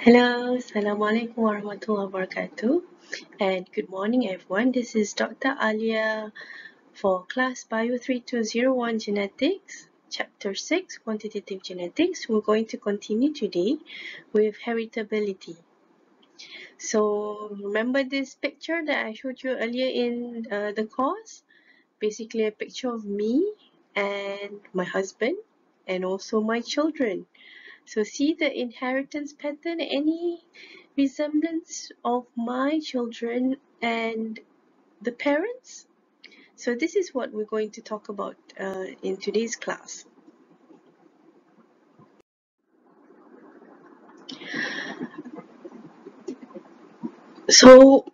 Hello, Assalamualaikum warahmatullahi wabarakatuh, and good morning everyone. This is Dr. Alia for class Bio 3201 Genetics, Chapter 6, Quantitative Genetics. We're going to continue today with heritability. So remember this picture that I showed you earlier in the course? Basically a picture of me and my husband and also my children. So see the inheritance pattern, any resemblance of my children and the parents? So this is what we're going to talk about in today's class. So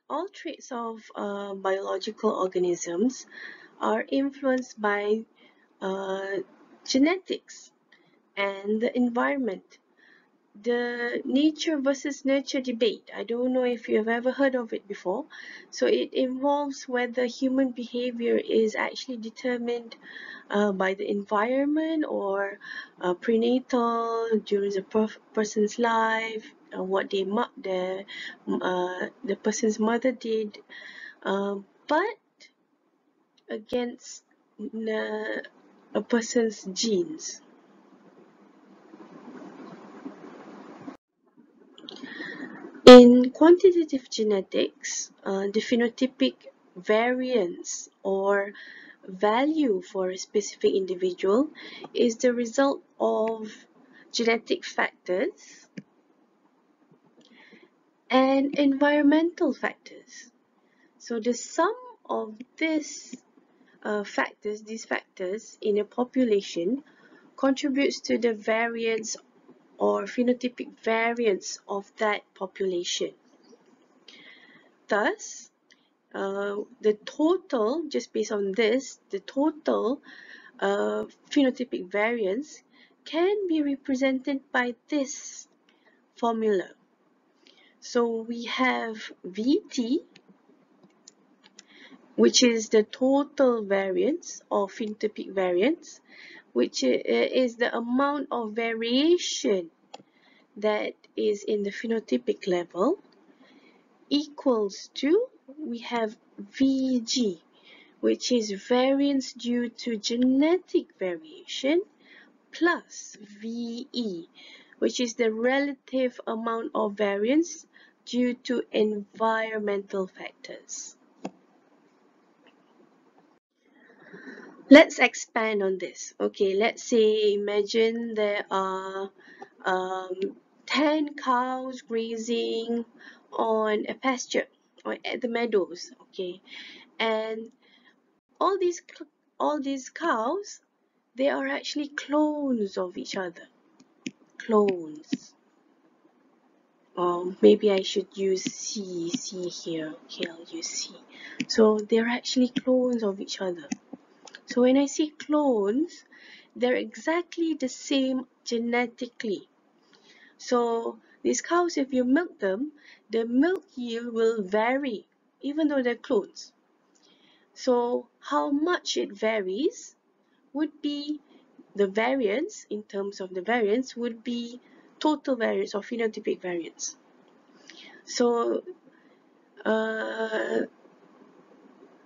all traits of biological organisms are influenced by genetics and the environment. The nature versus nurture debate. I don't know if you have ever heard of it before. So it involves whether human behavior is actually determined by the environment or prenatal during the person's life, what the person's mother did, but against a person's genes. In quantitative genetics, the phenotypic variance or value for a specific individual is the result of genetic factors and environmental factors. So the sum of these factors in a population contributes to the variance or phenotypic variance of that population. Thus, the total, just based on this, the total phenotypic variance can be represented by this formula. So we have VT, which is the total variance or phenotypic variance, which is the amount of variation that is in the phenotypic level, equals to, we have VG, which is variance due to genetic variation, plus VE, which is the relative amount of variance due to environmental factors. Let's expand on this. Okay, let's say, imagine there are 10 cows grazing on a pasture or at the meadows. Okay, and all these cows, they are actually clones of each other. Clones. Maybe I should use C here. Okay, I'll use C. So they're actually clones of each other. So when I say clones, they're exactly the same genetically. So these cows, if you milk them, the milk yield will vary, even though they're clones. So how much it varies would be the variance, in terms of the variance, would be total variance or phenotypic variance. So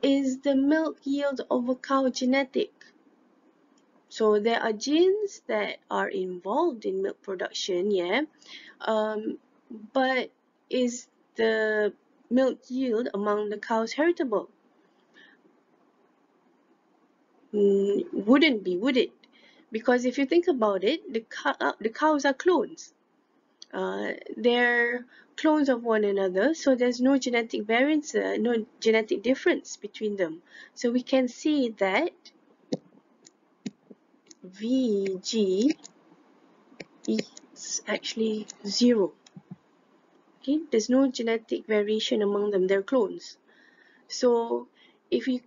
is the milk yield of a cow genetic? So there are genes that are involved in milk production, yeah, but is the milk yield among the cows heritable? Wouldn't be, would it? Because if you think about it, the cows are clones. They're clones of one another, so there's no genetic variance, no genetic difference between them. So we can see that VG is actually 0. Okay, there's no genetic variation among them, they're clones. So if you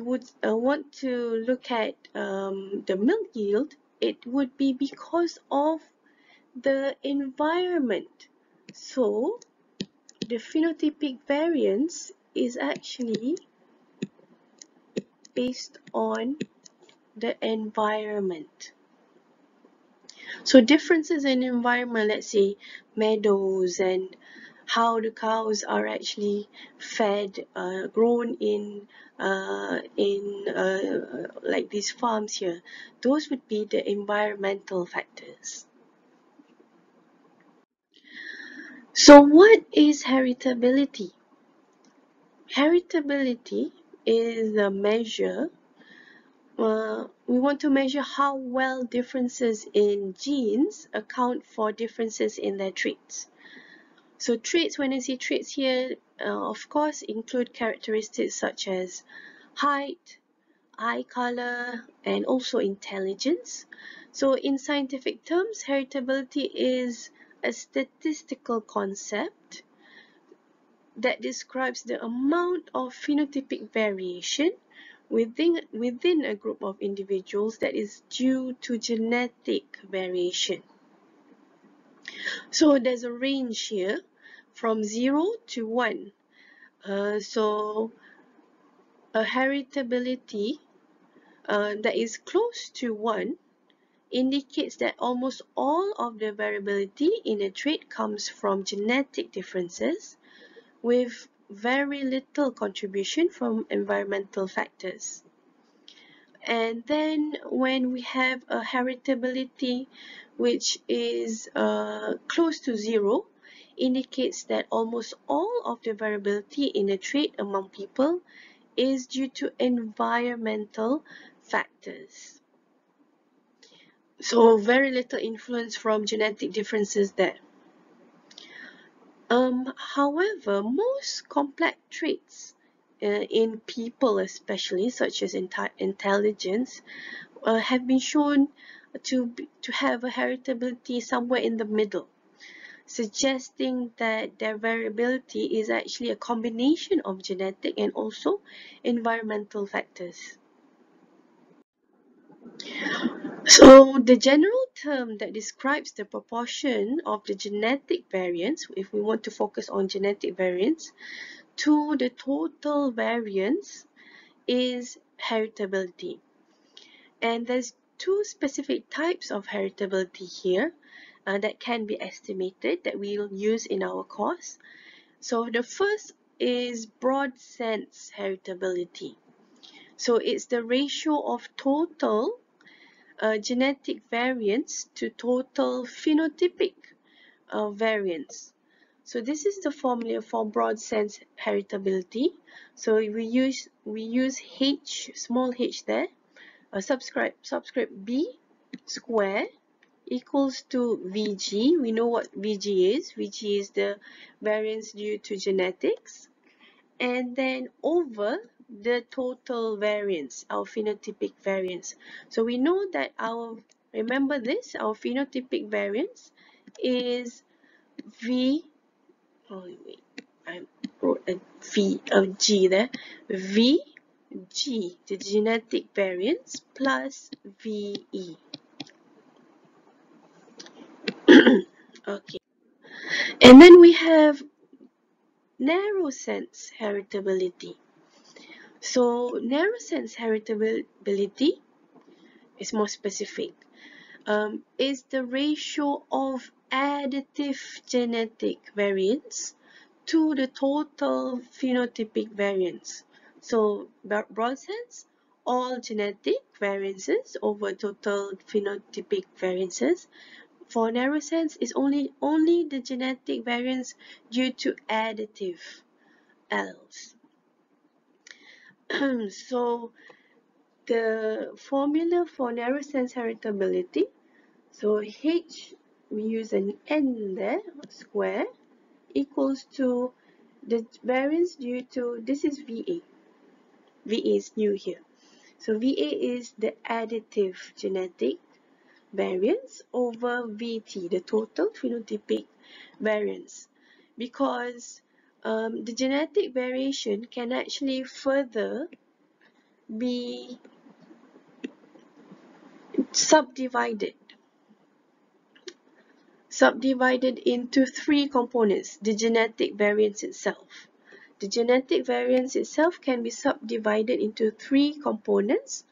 would want to look at the milk yield, it would be because of the environment. So the phenotypic variance is actually based on the environment. So differences in environment, let's say meadows and how the cows are actually fed, grown in like these farms here, those would be the environmental factors. So what is heritability? Heritability is a measure. We want to measure how well differences in genes account for differences in their traits. So traits, when I say traits here, of course, include characteristics such as height, eye color, and also intelligence. So in scientific terms, heritability is a statistical concept that describes the amount of phenotypic variation within a group of individuals that is due to genetic variation. So there's a range here from 0 to 1. So a heritability that is close to 1 indicates that almost all of the variability in a trait comes from genetic differences with very little contribution from environmental factors. And then when we have a heritability which is close to 0, indicates that almost all of the variability in a trait among people is due to environmental factors. So very little influence from genetic differences there. However, most complex traits in people especially, such as intelligence, have been shown to have a heritability somewhere in the middle, suggesting that their variability is actually a combination of genetic and also environmental factors. So the general term that describes the proportion of the genetic variance, if we want to focus on genetic variance, to the total variance is heritability. And there's two specific types of heritability here that can be estimated that we'll use in our course. So the first is broad sense heritability. So it's the ratio of total genetic variance to total phenotypic variance. So this is the formula for broad sense heritability. So we use H, small h there, subscript B square equals to Vg. We know what Vg is. Vg is the variance due to genetics. And then over the total variance, our phenotypic variance. So we know that remember this, our phenotypic variance is V, oh wait, I wrote a V, a G there, Vg, the genetic variance, plus Ve. Okay. And then we have narrow sense heritability. So narrow sense heritability is more specific. Is the ratio of additive genetic variance to the total phenotypic variance. So broad sense, all genetic variances over total phenotypic variances. For narrow sense, is only the genetic variance due to additive alleles. So the formula for narrow sense heritability, so H, we use an N there, square, equals to the variance due to, this is VA. VA is new here. So VA is the additive genetic variance over VT, the total phenotypic variance. Because the genetic variation can actually further be subdivided into three components. The genetic variance itself. The genetic variance itself can be subdivided into three components,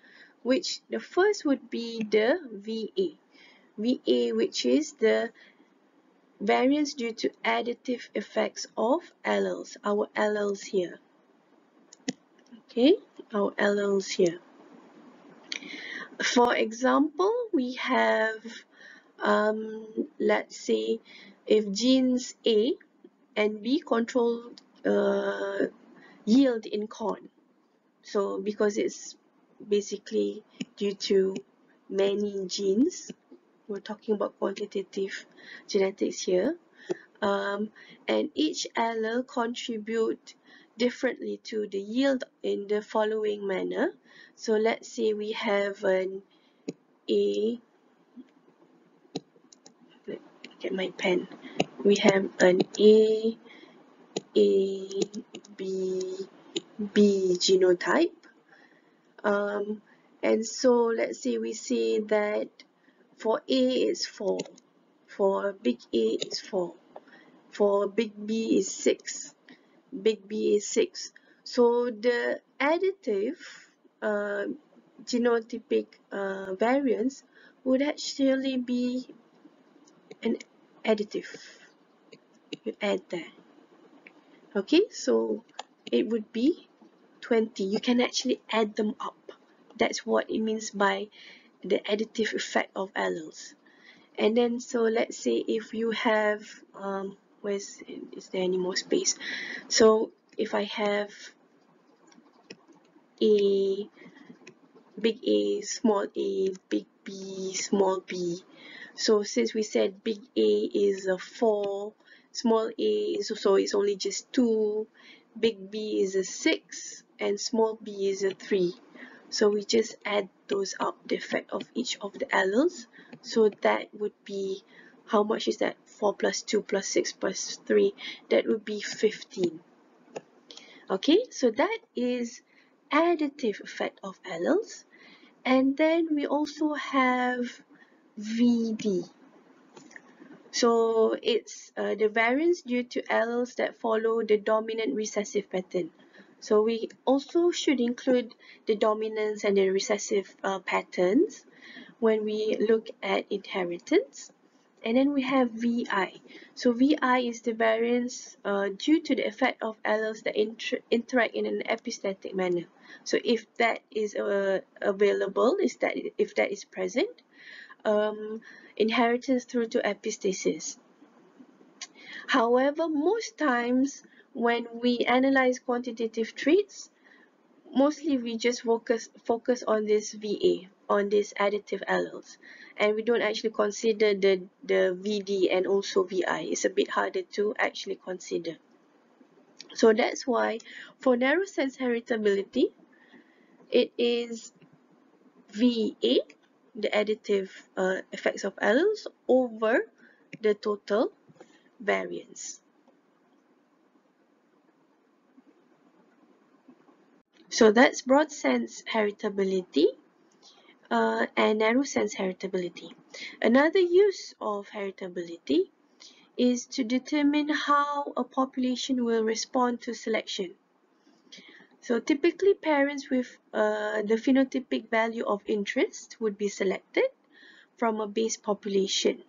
which the first would be the VA. VA, which is the variance due to additive effects of alleles, our alleles here. Okay, our alleles here. For example, we have, let's say, if genes A and B control yield in corn. So because it's basically due to many genes, we're talking about quantitative genetics here, and each allele contribute differently to the yield in the following manner. So let's say we have an A, let me get my pen, we have an A, B, B genotype. And so let's say we say that for A it's 4, for big A it's 4, for big B is 6, big B is 6. So the additive genotypic variance would actually be an additive. You add that. Okay, so it would be 20. You can actually add them up. That's what it means by the additive effect of alleles. And then, so let's say if you have, is there any more space? So if I have A, big A, small a, big B, small b. So since we said big A is a 4, small a is, so it's only just 2, big B is a 6, and small b is a 3. So we just add those up, the effect of each of the alleles. So that would be, how much is that? 4 plus 2 plus 6 plus 3. That would be 15. Okay, so that is additive effect of alleles. And then we also have VD. So it's the variance due to alleles that follow the dominant recessive pattern. So we also should include the dominance and the recessive patterns when we look at inheritance. And then we have VI. So VI is the variance due to the effect of alleles that interact in an epistatic manner. So if that is available, if that is present, inheritance through to epistasis. However, most times when we analyze quantitative traits, mostly we just focus on this VA, on these additive alleles, and we don't actually consider the VD and also VI. It's a bit harder to actually consider. So that's why for narrow sense heritability, it is VA, the additive effects of alleles, over the total variance. So that's broad sense heritability and narrow sense heritability. Another use of heritability is to determine how a population will respond to selection. So typically parents with the phenotypic value of interest would be selected from a base population.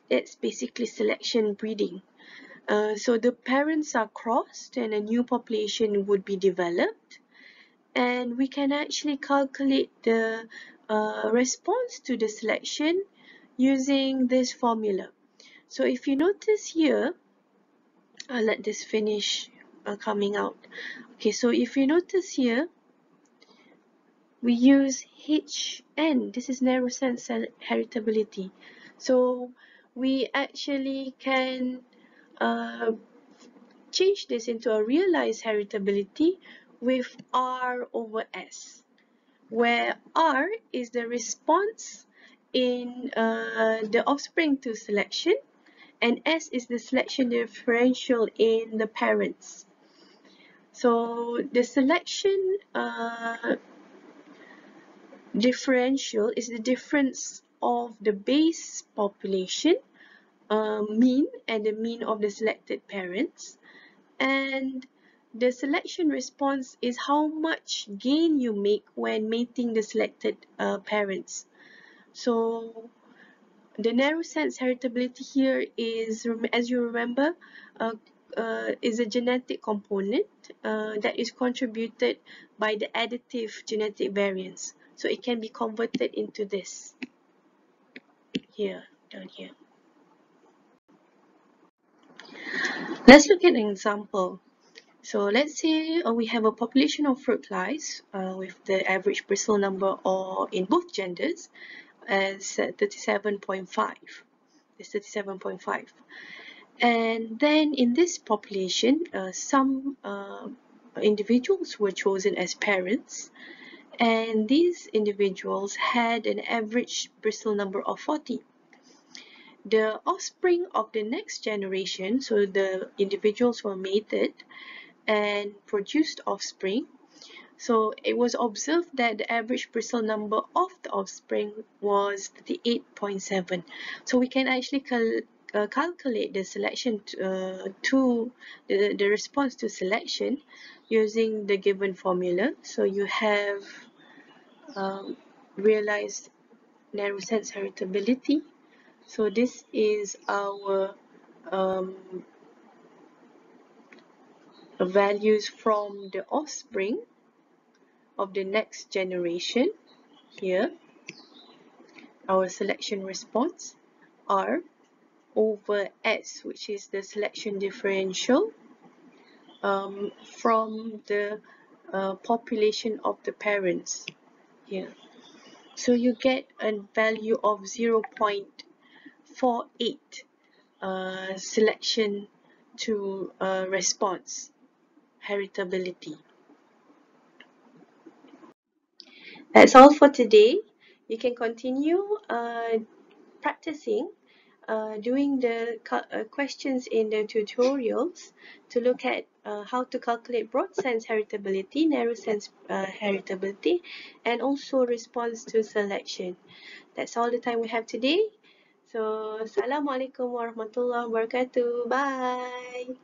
It's basically selection breeding. So the parents are crossed and a new population would be developed, and we can actually calculate the response to the selection using this formula. So if you notice here, I'll let this finish coming out. Okay, so if you notice here, we use HN. This is narrow sense heritability. So we actually can change this into a realized heritability with R over S, where R is the response in the offspring to selection, and S is the selection differential in the parents. So the selection differential is the difference of the base population mean and the mean of the selected parents, and the selection response is how much gain you make when mating the selected parents. So the narrow sense heritability here is, as you remember, is a genetic component that is contributed by the additive genetic variance. So it can be converted into this here, down here. Let's look at an example. So let's say we have a population of fruit flies with the average bristle number, or in both genders, as 37.5. It's 37.5. And then in this population, some individuals were chosen as parents, and these individuals had an average bristle number of 40. The offspring of the next generation, so the individuals were mated and produced offspring. So it was observed that the average bristle number of the offspring was 38.7. So we can actually calculate the selection to the response to selection using the given formula. So you have realized narrow sense heritability. So this is our values from the offspring of the next generation. Here, our selection response, R over S, which is the selection differential from the population of the parents here. So you get a value of 0.48 selection to response heritability. That's all for today. You can continue practicing doing the questions in the tutorials to look at how to calculate broad sense heritability, narrow sense heritability, and also response to selection. That's all the time we have today. So, Assalamualaikum warahmatullahi wabarakatuh. Bye.